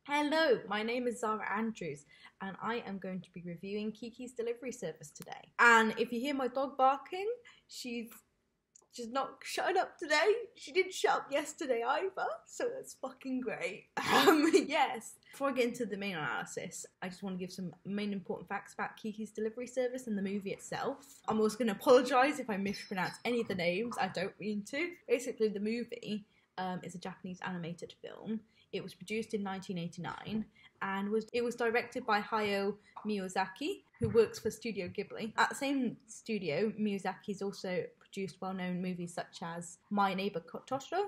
Hello, my name is Zara Andrews, and I am going to be reviewing Kiki's delivery service today. And if you hear my dog barking, she's not shutting up today. She didn't shut up yesterday either, so that's fucking great. Yes. Before I get into the main analysis, I just want to give some main important facts about Kiki's delivery service and the movie itself. I'm also going to apologise if I mispronounce any of the names. I don't mean to. Basically, the movie is a Japanese animated film. It was produced in 1989 and it was directed by Hayao Miyazaki, who works for Studio Ghibli. At the same studio, Miyazaki's also produced well-known movies such as My Neighbor Totoro,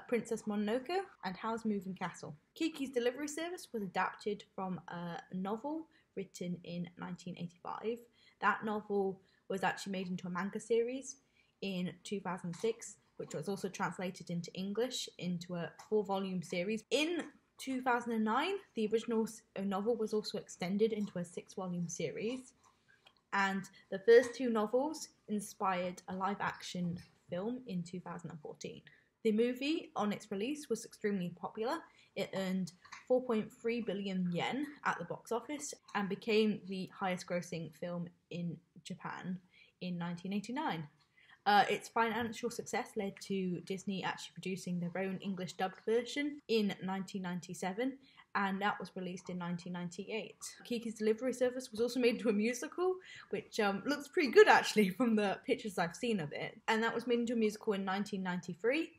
Princess Mononoke, and Howl's Moving Castle. Kiki's delivery service was adapted from a novel written in 1985. That novel was actually made into a manga series in 2006, which was also translated into English into a 4-volume series. In 2009, the original novel was also extended into a 6-volume series, and the first 2 novels inspired a live-action film in 2014. The movie, on its release, was extremely popular. It earned 4.3 billion yen at the box office and became the highest-grossing film in Japan in 1989. Its financial success led to Disney actually producing their own English dubbed version in 1997, and that was released in 1998. Kiki's delivery service was also made into a musical, which looks pretty good actually from the pictures I've seen of it, and that was made into a musical in 1993.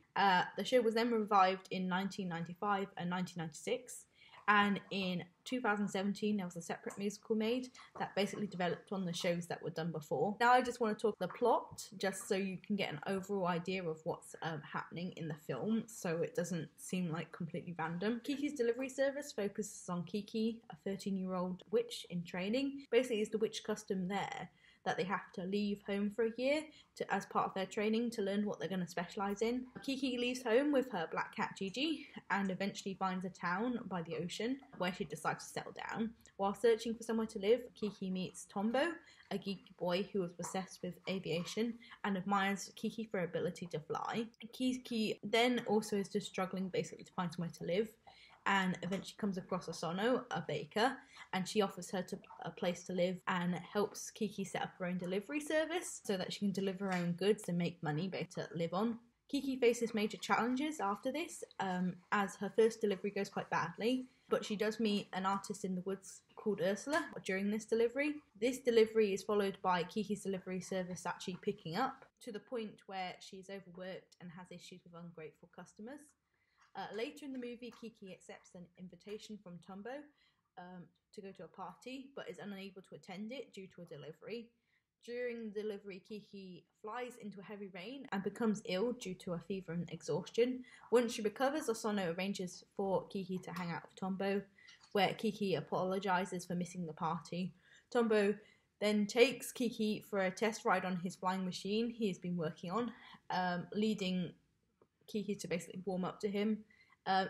The show was then revived in 1995 and 1996. And in 2017, there was a separate musical made that basically developed on the shows that were done before. Now I just want to talk the plot, just so you can get an overall idea of what's happening in the film, so it doesn't seem like completely random. Kiki's delivery service focuses on Kiki, a 13-year-old witch in training. Basically, it's the witch custom there that they have to leave home for a year as part of their training to learn what they're going to specialise in. Kiki leaves home with her black cat Gigi and eventually finds a town by the ocean where she decides to settle down. While searching for somewhere to live, Kiki meets Tombo, a geeky boy who is obsessed with aviation and admires Kiki for her ability to fly. Kiki then also is just struggling basically to find somewhere to live, and eventually comes across Osono, a baker, and she offers her a place to live and helps Kiki set up her own delivery service so that she can deliver her own goods and make money to live on. Kiki faces major challenges after this, as her first delivery goes quite badly, but she does meet an artist in the woods called Ursula during this delivery. This delivery is followed by Kiki's delivery service actually picking up to the point where she's overworked and has issues with ungrateful customers. Later in the movie, Kiki accepts an invitation from Tombo to go to a party, but is unable to attend it due to a delivery. During the delivery, Kiki flies into a heavy rain and becomes ill due to a fever and exhaustion. Once she recovers, Osono arranges for Kiki to hang out with Tombo, where Kiki apologises for missing the party. Tombo then takes Kiki for a test ride on his flying machine he has been working on, leading Kiki to basically warm up to him.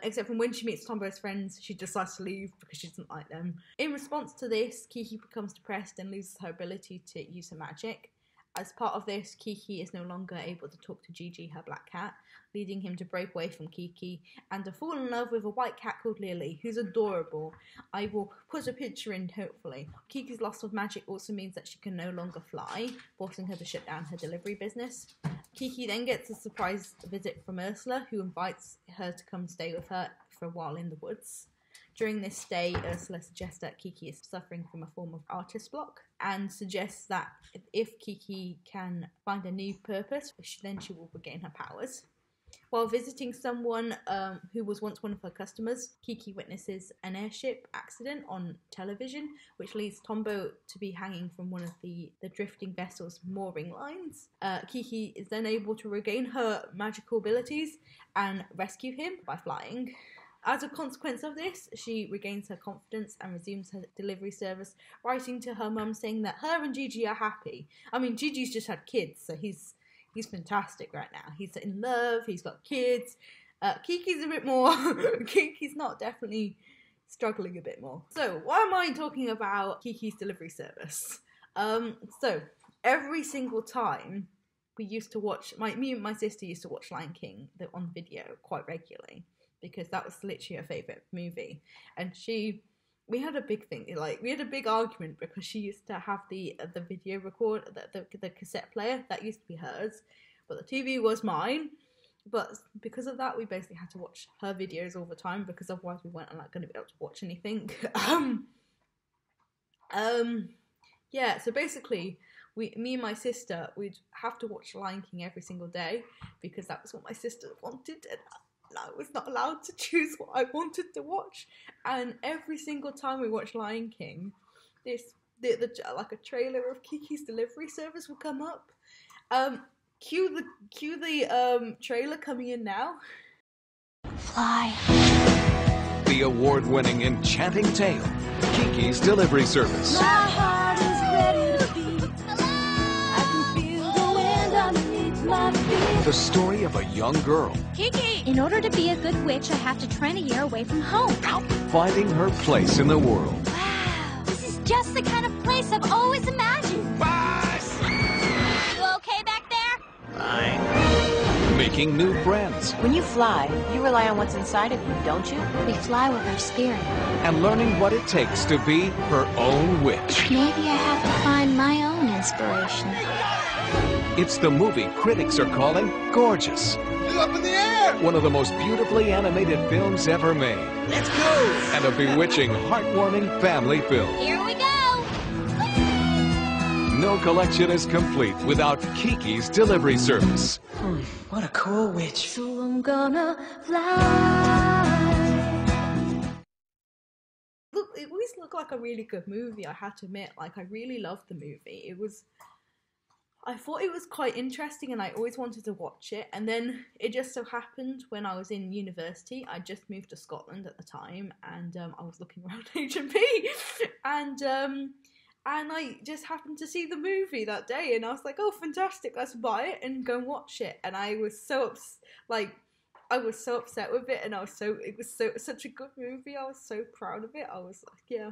Except from when she meets Tombo's friends, she decides to leave because she doesn't like them. In response to this, Kiki becomes depressed and loses her ability to use her magic. As part of this, Kiki is no longer able to talk to Gigi, her black cat, leading him to break away from Kiki and to fall in love with a white cat called Lily, who's adorable. I will put a picture in, hopefully. Kiki's loss of magic also means that she can no longer fly, forcing her to shut down her delivery business. Kiki then gets a surprise visit from Ursula, who invites her to come stay with her for a while in the woods. During this stay, Ursula suggests that Kiki is suffering from a form of artist block and suggests that if Kiki can find a new purpose, then she will regain her powers. While visiting someone who was once one of her customers, Kiki witnesses an airship accident on television, which leads Tombo to be hanging from one of the drifting vessel's mooring lines. Kiki is then able to regain her magical abilities and rescue him by flying. As a consequence of this, she regains her confidence and resumes her delivery service, writing to her mum saying that her and Gigi are happy. I mean, Gigi's just had kids, so he's fantastic right now. He's in love, he's got kids. Kiki's a bit more... Kiki's not, definitely struggling a bit more. So, why am I talking about Kiki's delivery service? So, every single time we used to watch... Me and my sister used to watch Lion King on video quite regularly. because that was literally her favourite movie. And we had a big thing, like we had a big argument because she used to have the video record, the cassette player that used to be hers, but the TV was mine. But because of that, we basically had to watch her videos all the time because otherwise we weren't like going to be able to watch anything. Yeah. So basically, me and my sister, we'd have to watch Lion King every single day because that was what my sister wanted, and I was not allowed to choose what I wanted to watch. And every single time we watched Lion King, like a trailer of Kiki's Delivery Service would come up. Cue the trailer coming in now. Fly. The award-winning enchanting tale, Kiki's Delivery Service. My heart is ready to beat. I can feel the wind underneath my feet. The story of a young girl Kiki! In order to be a good witch, I have to train a year away from home. finding her place in the world. Wow, this is just the kind of place I've always imagined. Buzz! You okay back there? Fine. Making new friends. When you fly, you rely on what's inside of you, don't you? We fly with our spirit. And learning what it takes to be her own witch. Maybe I have to find my own inspiration. It's the movie critics are calling gorgeous. Up in the air! One of the most beautifully animated films ever made. Let's go! And a bewitching, heartwarming family film. Here we go! No collection is complete without Kiki's Delivery Service. What a cool witch. So I'm gonna fly. Look, it always looked like a really good movie, I had to admit. Like, I really loved the movie. I thought it was quite interesting and I always wanted to watch it, and then it just so happened when I was in university, I just moved to Scotland at the time, and I was looking around H&P, and I just happened to see the movie that day, and I was like, oh, fantastic, let's buy it and go and watch it. And I was so upset with it, and it was such a good movie. I was so proud of it. I was like, yeah,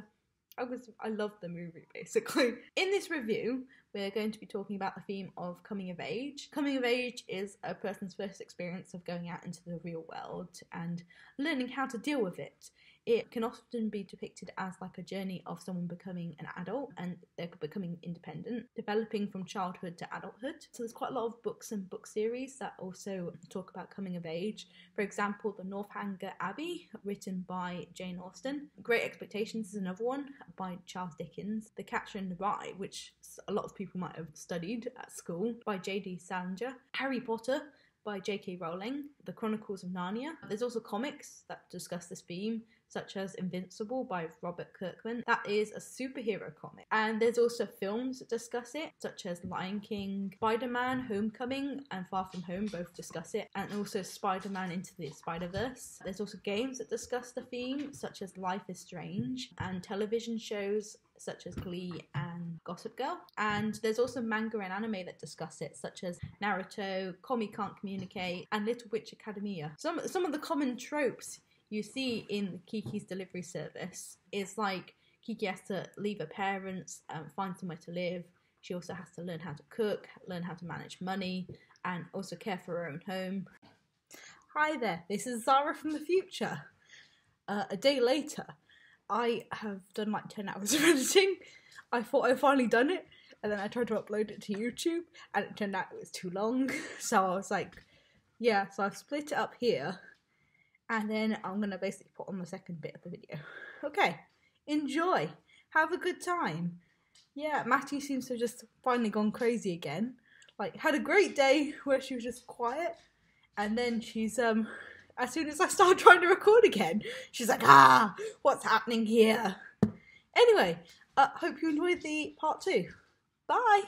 I loved the movie, basically. In this review, we're going to be talking about the theme of coming of age. Coming of age is a person's first experience of going out into the real world and learning how to deal with it. It can often be depicted as like a journey of someone becoming an adult and they're becoming independent, developing from childhood to adulthood. So there's quite a lot of books and book series that also talk about coming of age. For example, The Northanger Abbey, written by Jane Austen. Great Expectations is another one by Charles Dickens. The Catcher in the Rye, which a lot of people might have studied at school, by J.D. Salinger. Harry Potter by J.K. Rowling. The Chronicles of Narnia. There's also comics that discuss this theme, such as Invincible by Robert Kirkman. That is a superhero comic. And there's also films that discuss it, such as Lion King, Spider-Man, Homecoming, and Far From Home both discuss it, and also Spider-Man Into the Spider-Verse. There's also games that discuss the theme, such as Life is Strange, and television shows such as Glee and Gossip Girl. And there's also manga and anime that discuss it, such as Naruto, Komi Can't Communicate, and Little Witch Academia. Some of the common tropes you see in Kiki's Delivery Service is like Kiki has to leave her parents and find somewhere to live. She also has to learn how to cook, learn how to manage money, and also care for her own home. Hi there, this is Zara from the future. A day later, I have done like 10 hours of editing. I thought I'd finally done it, and then I tried to upload it to YouTube, and it turned out it was too long. So I was like, yeah, so I've split it up here. And then I'm going to basically put on the second bit of the video. Okay, enjoy. Have a good time. Yeah, Matty seems to have just finally gone crazy again. Like, had a great day where she was just quiet. And then she's, as soon as I started trying to record again, she's like, what's happening here? Anyway, hope you enjoyed the part 2. Bye.